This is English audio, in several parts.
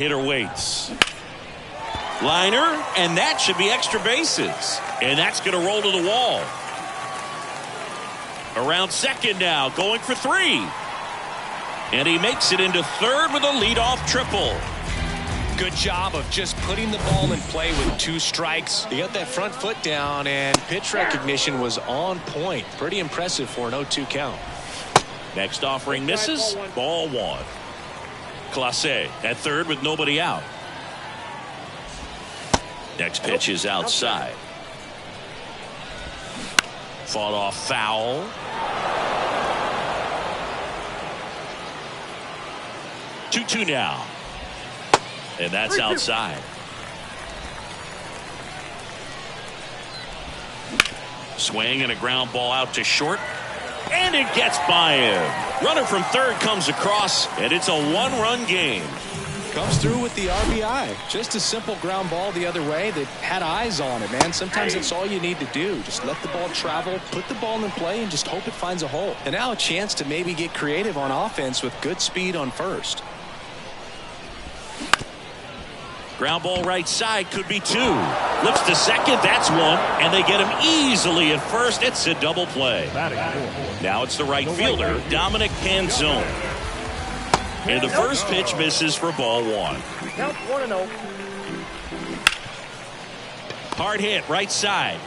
Hitter waits. Liner, and that should be extra bases. And that's going to roll to the wall. Around second now, going for three. And he makes it into third with a leadoff triple. Good job of just putting the ball in play with 2 strikes. He got that front foot down, and pitch recognition was on point. Pretty impressive for an 0-2 count. Next offering misses. Ball 1. Clase at third with nobody out. Next pitch is outside. Fought off foul. Two now. And that's outside. Swing and a ground ball out to short. And it gets by him. Runner from third comes across, and it's a 1-run game. Comes through with the RBI. Just a simple ground ball the other way that had eyes on it, man. Sometimes that's all you need to do. Just let the ball travel, put the ball in play, and just hope it finds a hole. And now a chance to maybe get creative on offense with good speed on first. Ground ball right side could be 2. Lifts to second, that's 1. And they get him easily at first. It's a double play. Now it's the right fielder, Dominic Canzone. And the first pitch misses for ball 1. Count 1-0. Hard hit right side.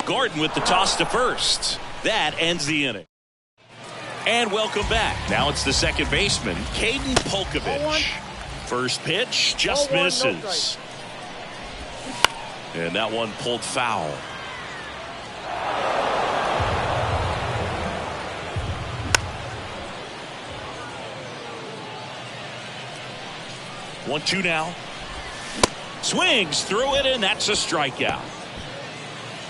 Gordon with the toss to first. That ends the inning. And welcome back. Now it's the second baseman, Caden Polkovich. First pitch just misses. And that one pulled foul. 1-2 now. Swings through it, and that's a strikeout.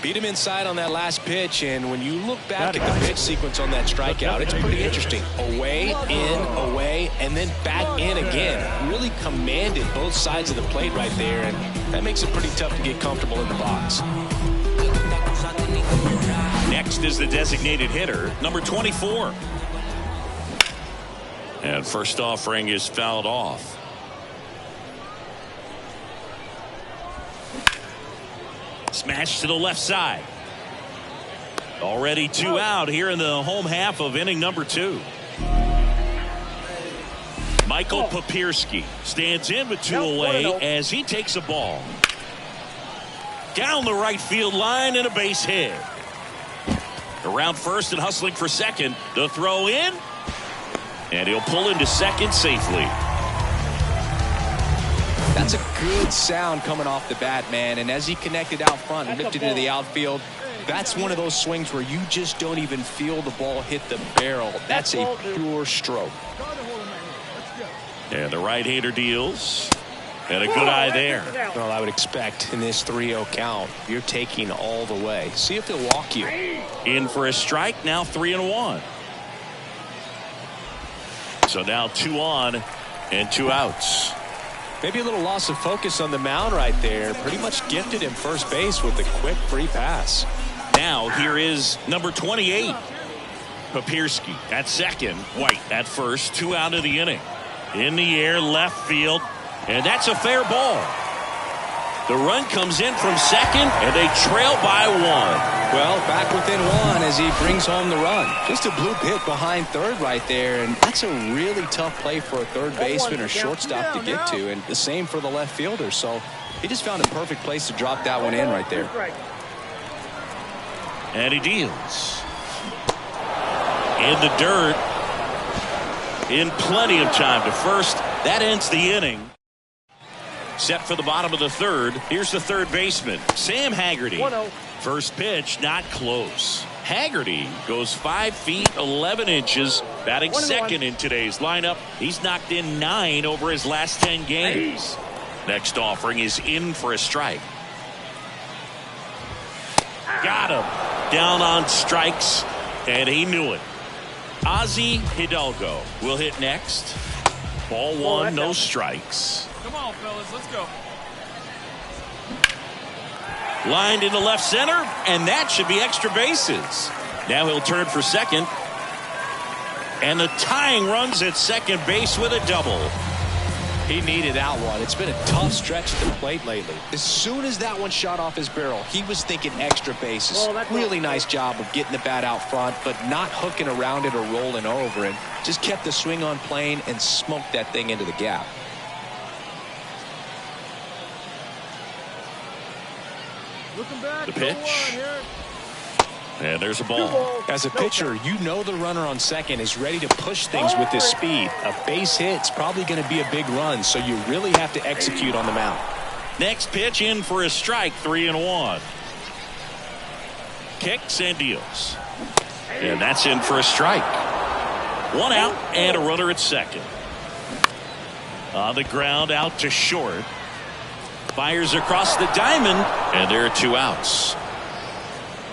Beat him inside on that last pitch, and when you look back at the pitch sequence on that strikeout, it's pretty interesting. Away, in, away, and then back in again. Really commanded both sides of the plate right there, and that makes it pretty tough to get comfortable in the box. Next is the designated hitter, number 24. And first offering is fouled off. Smash to the left side. Already 2 out here in the home half of inning number 2. Michael Papierski stands in with 2 away as he takes a ball. Down the right field line and a base hit. Around first and hustling for second. The throw in. And he'll pull into second safely. That's a good sound coming off the bat, man. And as he connected out front and lifted into the outfield, that's one of those swings where you just don't even feel the ball hit the barrel. That's a pure stroke. And the right-hander deals. And a good eye there. Well, I would expect in this 3-0 count, you're taking all the way. See if he'll walk you. In for a strike, now 3-1. So now 2 on and 2 outs. Maybe a little loss of focus on the mound right there. Pretty much gifted him first base with a quick free pass. Now here is number 28. Papierski at second. White at first. 2 out of the inning. In the air, left field. And that's a fair ball. The run comes in from second, and they trail by 1. Well, back within 1 as he brings home the run. Just a bloop hit behind third right there, and that's a really tough play for a third baseman or shortstop to get to, and the same for the left fielder. So he just found a perfect place to drop that one in right there. And he deals. In the dirt. In plenty of time to first. That ends the inning. Set for the bottom of the third. Here's the third baseman, Sam Haggerty. 1-0. First pitch, not close. Haggerty goes 5 feet 11 inches, batting second in today's lineup. He's knocked in 9 over his last 10 games. Next offering is in for a strike. Got him. Down on strikes, and he knew it. Ozzie Hidalgo will hit next. Ball 1, no strikes. Come on, fellas, let's go. Lined into left center, and that should be extra bases. Now he'll turn for second. And the tying runs at second base with a double. He needed that one. It's been a tough stretch at the plate lately. As soon as that one shot off his barrel, he was thinking extra bases. Really nice job of getting the bat out front, but not hooking around it or rolling over it. Just kept the swing on plane and smoked that thing into the gap. The pitch. And there's a ball. As a pitcher, you know the runner on second is ready to push things with his speed. A base hit's probably going to be a big run, so you really have to execute on the mound. Next pitch in for a strike, 3-1. Kicks and deals. And that's in for a strike. 1 out and a runner at second. On the ground out to short. Fires across the diamond, and there are 2 outs.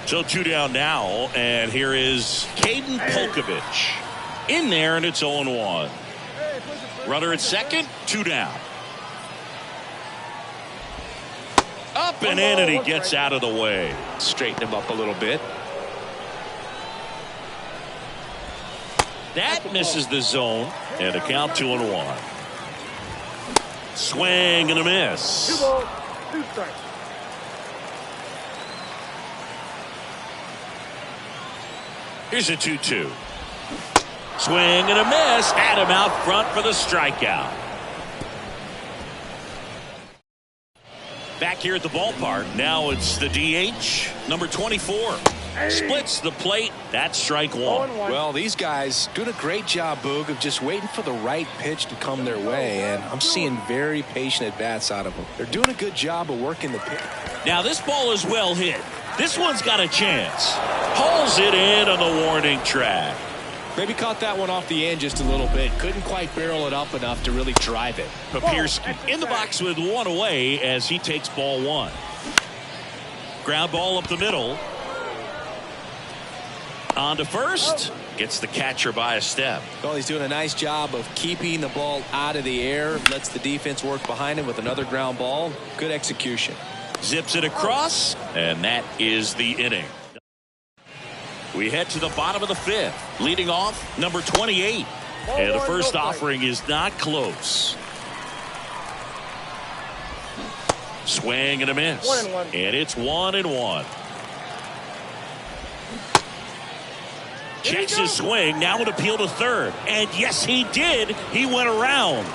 So 2 down now, and here is Caden Polkovich. In there, and it's 0-1. Runner at second, 2 down. Up and in, and he gets out of the way. Straighten him up a little bit. That misses the zone, and a count 2-1. Swing and a miss. 2 balls, 2 strikes. Here's a 2-2. Swing and a miss. Had him out front for the strikeout. Back here at the ballpark. Now it's the DH, number 24. Splits the plate. That's strike 1. Well, these guys doing a great job, Boog, of just waiting for the right pitch to come their way, and I'm seeing very patient at-bats out of them. They're doing a good job of working the pitch. Now this ball is well hit. This one's got a chance. Hauls it in on the warning track. Maybe caught that one off the end just a little bit. Couldn't quite barrel it up enough to really drive it. Papierski in the box with 1 away as he takes ball 1. Ground ball up the middle. On to first. Gets the catcher by a step. Well, he's doing a nice job of keeping the ball out of the air. Lets the defense work behind him with another ground ball. Good execution. Zips it across, and that is the inning. We head to the bottom of the 5th. Leading off, number 28. And the first offering is not close. Swing and a miss. 1-1. And it's 1-1. Checks his swing. Now would appeal to third. And yes, he did. He went around.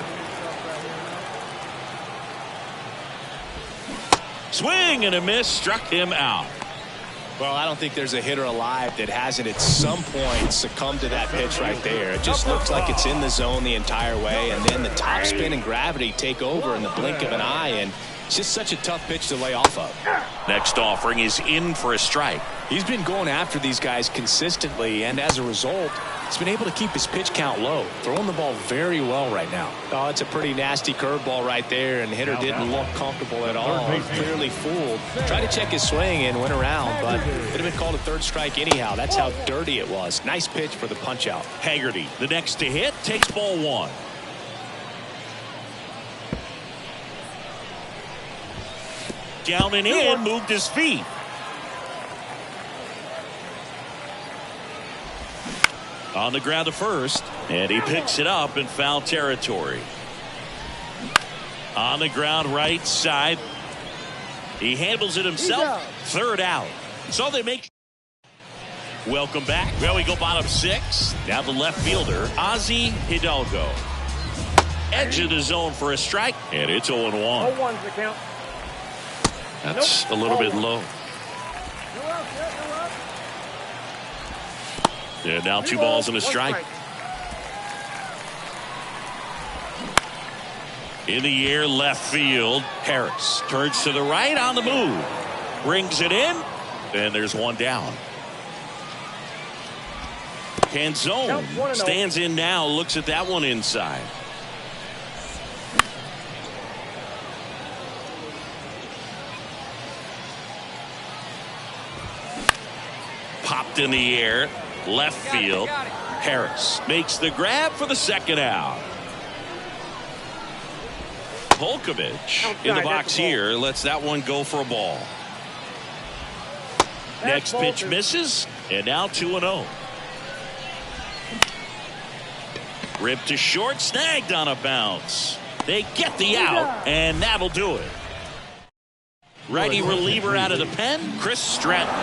Swing and a miss. Struck him out. Well, I don't think there's a hitter alive that hasn't at some point succumbed to that pitch right there. It just looks like it's in the zone the entire way, and then the top spin and gravity take over in the blink of an eye, and it's just such a tough pitch to lay off of. Next offering is in for a strike. He's been going after these guys consistently, and as a result, he's been able to keep his pitch count low. Throwing the ball very well right now. Oh, it's a pretty nasty curveball right there, and the hitter didn't look comfortable at all. Clearly fooled. Tried to check his swing and went around, but it would have been called a third strike anyhow. That's how dirty it was. Nice pitch for the punch out. Haggerty, the next to hit, takes ball 1. Down and in, moved his feet. On the ground to first, and he picks it up in foul territory. On the ground right side. He handles it himself. Third out. So they make. Welcome back. Well, we go bottom 6. Now the left fielder, Ozzie Hidalgo. Edge of the zone for a strike, and it's 0-1. 0-1's the count. That's a little bit low. And now 2 balls and a strike. In the air, left field. Harris turns to the right on the move. Brings it in. And there's 1 down. Canzone stands in now. Looks at that one inside. Popped in the air. Left field. Harris makes the grab for the second out. Polkovich in the box here lets that one go for a ball. Next pitch misses, and now 2-0. Ripped to short, snagged on a bounce. They get the out, and that'll do it. Righty reliever out of the pen, Chris Stratton.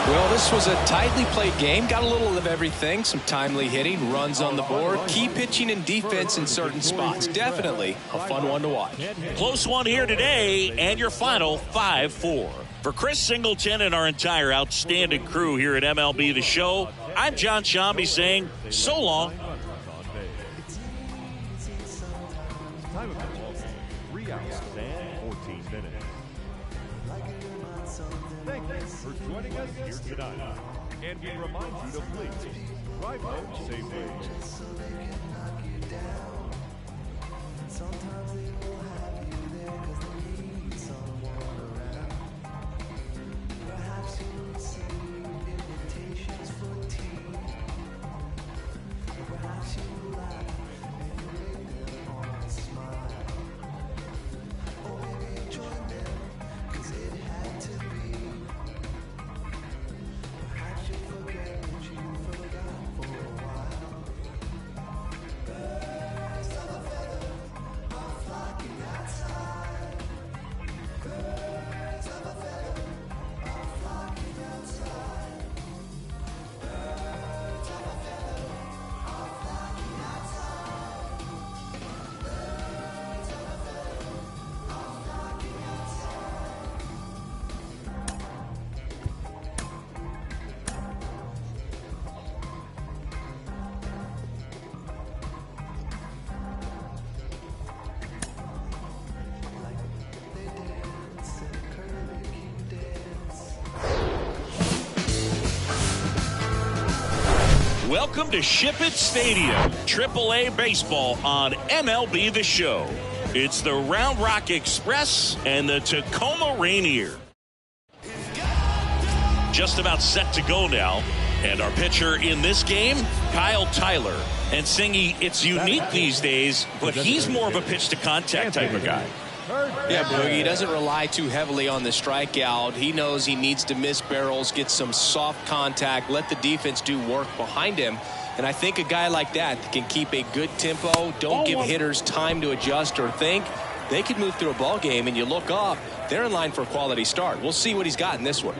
Well, this was a tightly played game. Got a little of everything. Some timely hitting, runs on the board, key pitching and defense in certain spots. Definitely a fun one to watch. Close one here today, and your final 5-4. For Chris Singleton and our entire outstanding crew here at MLB The Show, I'm John Shambi saying so long. Time of the ball game, 3 hours and 14 minutes. Thank you for joining us here tonight. And we remind you to please drive home safely. Welcome to Ship It Stadium, AAA baseball on MLB The Show. It's the Round Rock Express and the Tacoma Rainier. Just about set to go now. And our pitcher in this game, Kyle Tyler. And Singy, it's unique these days, but he's more of a pitch-to-contact type of guy. Yeah, Boogie, he doesn't rely too heavily on the strikeout. He knows he needs to miss barrels, get some soft contact, let the defense do work behind him. And I think a guy like that can keep a good tempo, don't give hitters time to adjust or think. They could move through a ball game, and you look up, they're in line for a quality start. We'll see what he's got in this one.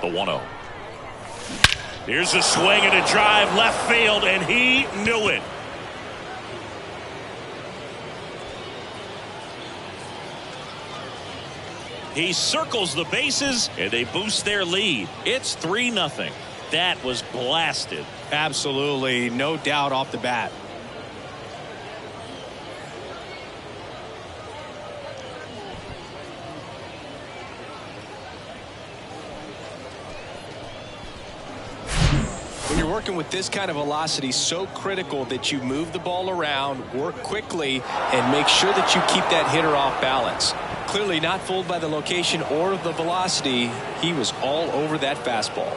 The 1-0. Here's a swing and a drive left field, and he knew it. He circles the bases, and they boost their lead. It's 3-0. That was blasted. Absolutely, no doubt off the bat. When you're working with this kind of velocity, so critical that you move the ball around, work quickly, and make sure that you keep that hitter off balance. Clearly not fooled by the location or the velocity. He was all over that fastball.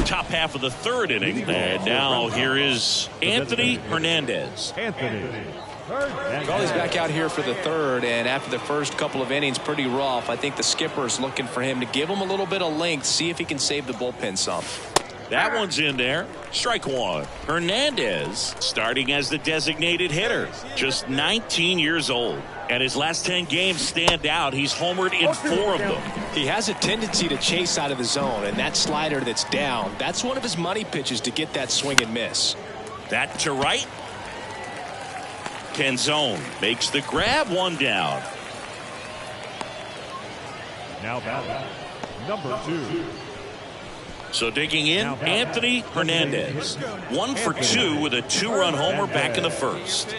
Top half of the third inning, and now here is Anthony Hernandez. Well, he's back out here for the third, and after the first couple of innings, pretty rough. I think the skipper's looking for him to give him a little bit of length, see if he can save the bullpen some. That one's in there. Strike one. Hernandez starting as the designated hitter, just 19 years old. And his last 10 games stand out. He's homered in 4 of them. He has a tendency to chase out of the zone, and that slider that's down, that's one of his money pitches to get that swing and miss. That to right. Canzone makes the grab, 1 down. Now batting, number 2. So digging in, Anthony Hernandez. 1 for 2 with a 2-run homer back in the first.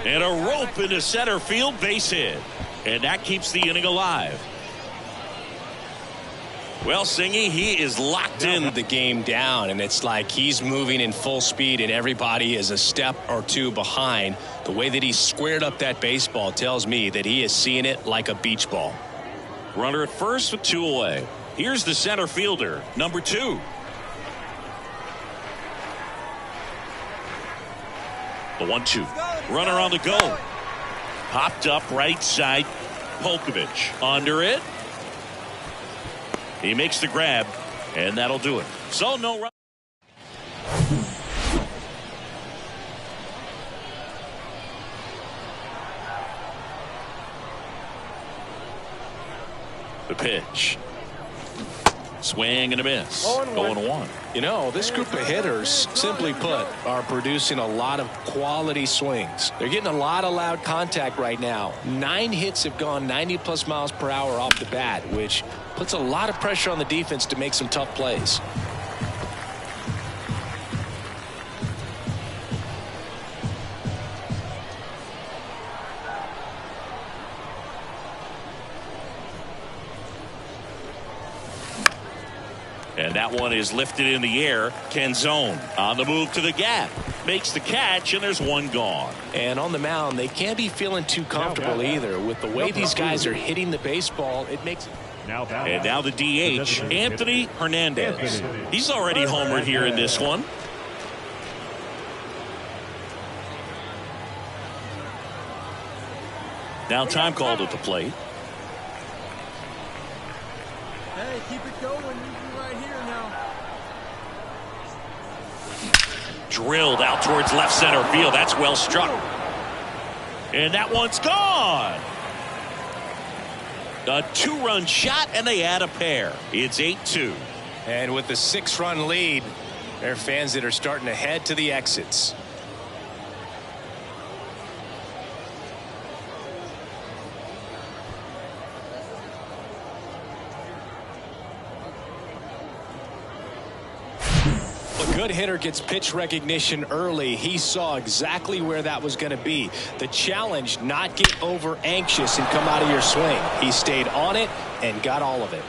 And a rope into center field, base hit. And that keeps the inning alive. Well, Singy, he is locked in. The game down, and it's like he's moving in full speed, and everybody is a step or two behind. The way that he squared up that baseball tells me that he is seeing it like a beach ball. Runner at first with 2 away. Here's the center fielder, number 2. The 1-2. Runner on the go. Popped up right side. Polkovich under it. He makes the grab, and that'll do it. So no run. The pitch. Swing and a miss. 0-1. You know, this group of hitters, simply put, are producing a lot of quality swings. They're getting a lot of loud contact right now. 9 hits have gone 90+ miles per hour off the bat, which puts a lot of pressure on the defense to make some tough plays. And that one is lifted in the air. Canzone on the move to the gap. Makes the catch, and there's one gone. And on the mound, they can't be feeling too comfortable either. With the way these guys are hitting the baseball, it makes... And now the DH, Anthony Hernandez. He's already homered here in this one. Now time called at the plate. Hey, keep it going. Right here now. Drilled out towards left center field. That's well struck. And that one's gone. A 2-run shot, and they add a pair. It's 8-2. And with the 6-run lead, there are fans that are starting to head to the exits. Good hitter gets pitch recognition early. He saw exactly where that was going to be. The challenge, not get over anxious and come out of your swing. He stayed on it and got all of it.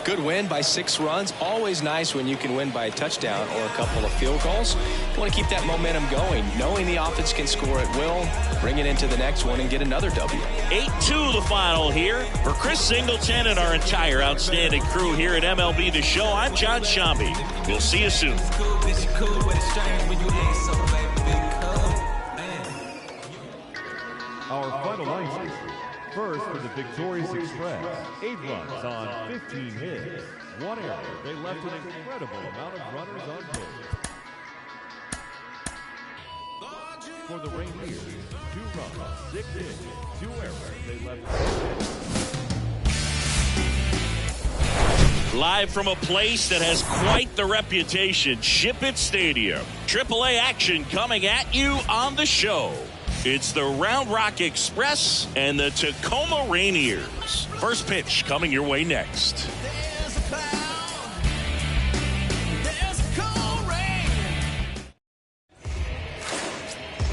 Good win by 6 runs. Always nice when you can win by a touchdown or a couple of field goals. You want to keep that momentum going, knowing the offense can score at will, bring it into the next one and get another W. 8-2 the final here. For Chris Singleton and our entire outstanding crew here at MLB The Show, I'm John Shambi. We'll see you soon. Our final lineup. First for the Victorious Express, 8 runs on 15 hits. 1 error. They left an incredible amount of runners on base. For the Rangers, 2 runs, 6 hits, 2 errors. They left. Live from a place that has quite the reputation, Ship It Stadium. AAA action coming at you on the show. It's the Round Rock Express and the Tacoma Rainiers. First pitch coming your way next.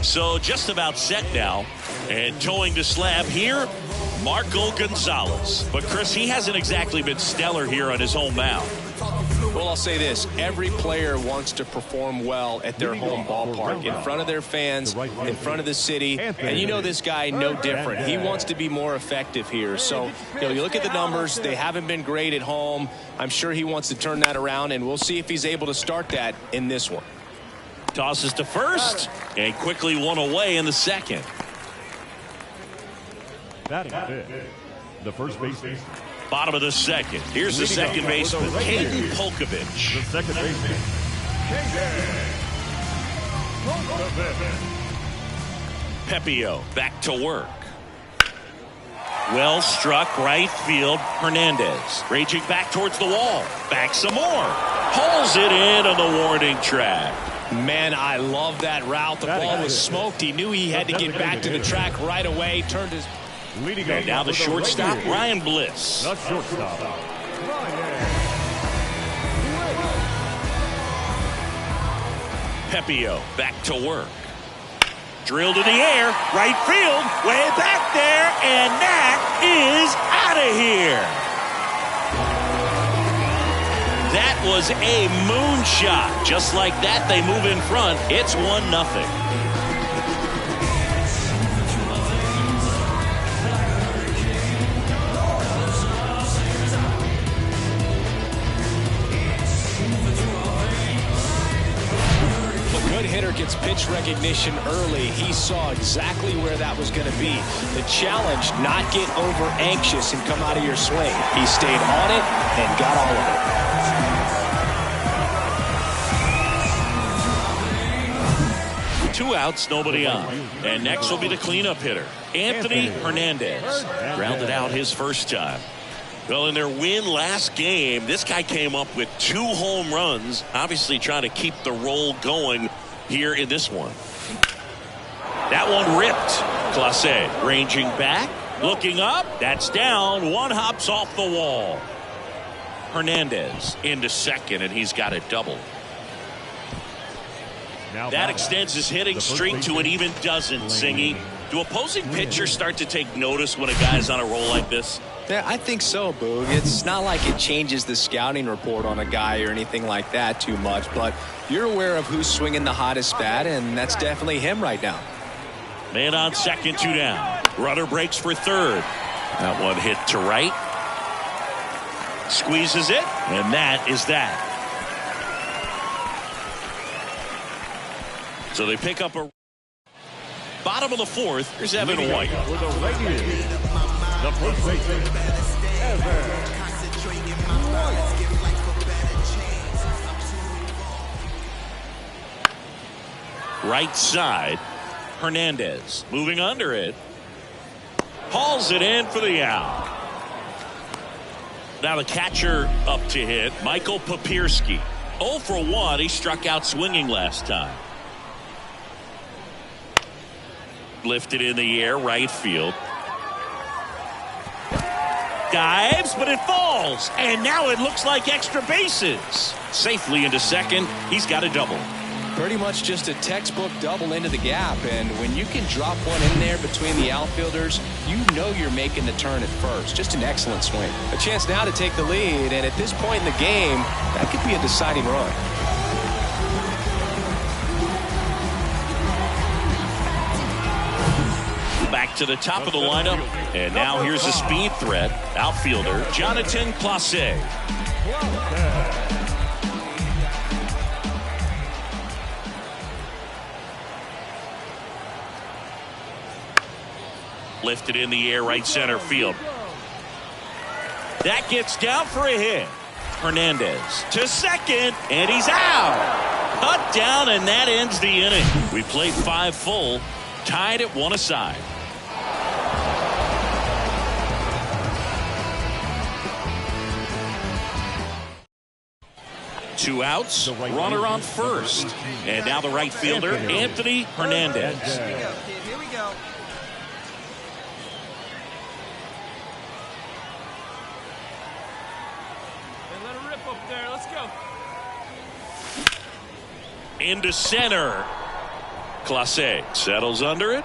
So just about set now. And towing the slab here, Marco Gonzalez. But Chris, he hasn't exactly been stellar here on his home mound. Well, I'll say this. Every player wants to perform well at their home ballpark, in front of their fans, in front of the city. And you know this guy no different. He wants to be more effective here. So, you look at the numbers. They haven't been great at home. I'm sure he wants to turn that around, and we'll see if he's able to start that in this one. Tosses to first, and quickly one away in the second. Batting fifth, the first baseman. Bottom of the second. Here's the second baseman, Caden Polkovich. The second baseman, Caden Polkovich. Pepio back to work. Well struck right field. Hernandez raging back towards the wall. Back some more. Pulls it in on the warning track. Man, I love that route. The ball was smoked. He knew he had to get back to the track right away. Turned his... And now the shortstop, Ryan Bliss. The shortstop, Ryan. Pepio back to work. Drilled in the air, right field, way back there, and that is out of here. That was a moonshot. Just like that, they move in front. It's 1-0. good hitter gets pitch recognition early, he saw exactly where that was going to be. The challenge, not get over anxious and come out of your swing. He stayed on it and got all of it. 2 outs, nobody on. And next will be the cleanup hitter, Anthony Hernandez. Grounded out his first time. Well, in their win last game, this guy came up with 2 home runs, obviously trying to keep the roll going here in this one. That one ripped. Clase ranging back, looking up. That's down. One hops off the wall. Hernandez into second, and he's got a double. That extends his hitting streak to an even dozen, Singy. Do opposing pitchers start to take notice when a guy's on a roll like this? Yeah, I think so, Boog. It's not like it changes the scouting report on a guy or anything like that too much, but you're aware of who's swinging the hottest bat, and that's definitely him right now. Man on second, 2 down. Runner breaks for third. That one hit to right. Squeezes it, and that is that. So they pick up a bottom of the 4th. Here's Evan White. For the Rangers, the first baseman, Evan White. Right side, Hernandez moving under it. Hauls it in for the out. Now the catcher up to hit, Michael Papierski. 0 for 1. He struck out swinging last time. Lifted in the air, right field. Dives, but it falls. And now it looks like extra bases. Safely into second. He's got a double. Pretty much just a textbook double into the gap. And when you can drop one in there between the outfielders, you know you're making the turn at first. Just an excellent swing. A chance now to take the lead. And at this point in the game, that could be a deciding run. Back to the top of the lineup, and now here's a speed threat, outfielder Jonathan Clase. Lifted in the air, right center field. That gets down for a hit. Hernandez to second, and he's out. Cut down, and that ends the inning. We played 5 full, tied at 1 aside. 2 outs, runner on first. And now the right fielder, Anthony Hernandez. Here we go. And let it rip up there. Let's go. Into center. Clase settles under it.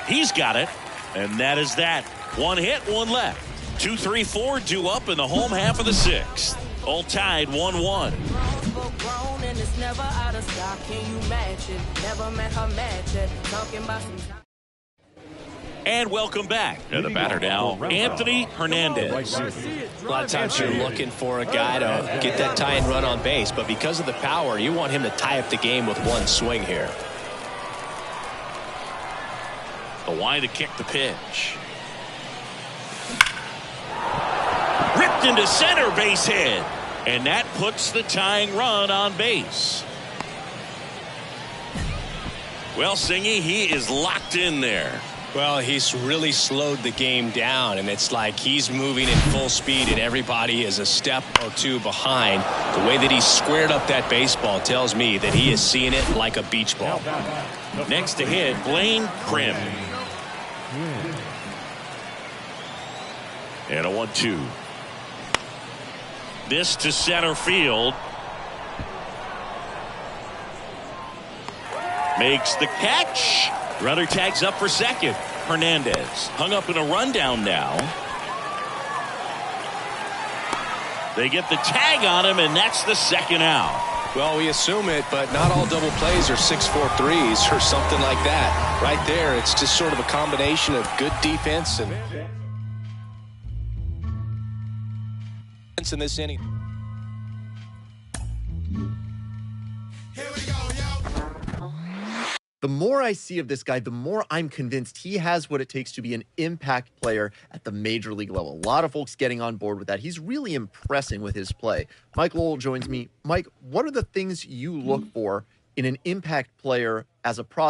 He's got it. And that is that. 1 hit, 1 left. 2, 3, 4 due up in the home half of the 6th. All tied 1-1. And welcome back. To the batter now, Anthony Hernandez. A lot of times you're looking for a guy to get that tying run on base, but because of the power, you want him to tie up the game with 1 swing here. The wind to kick the pitch. Ripped into center, base hit. And that puts the tying run on base. Well, Singy, he is locked in there. Well, he's really slowed the game down, and it's like he's moving in full speed, and everybody is a step or 2 behind. The way that he squared up that baseball tells me that he is seeing it like a beach ball. Next to hit, Blaine Crim. And a 1-2. This to center field. Makes the catch. Runner tags up for second. Hernandez hung up in a rundown now. They get the tag on him, and that's the 2nd out. Well, we assume it, but not all double plays are 6-4 threes or something like that. Right there, it's just sort of a combination of good defense and in this inning. Here The more I see of this guy, the more I'm convinced he has what it takes to be an impact player at the major league level. A lot of folks getting on board with that. He's really impressing with his play. Mike Lowell joins me. Mike, what are the things you look for in an impact player as a prospect?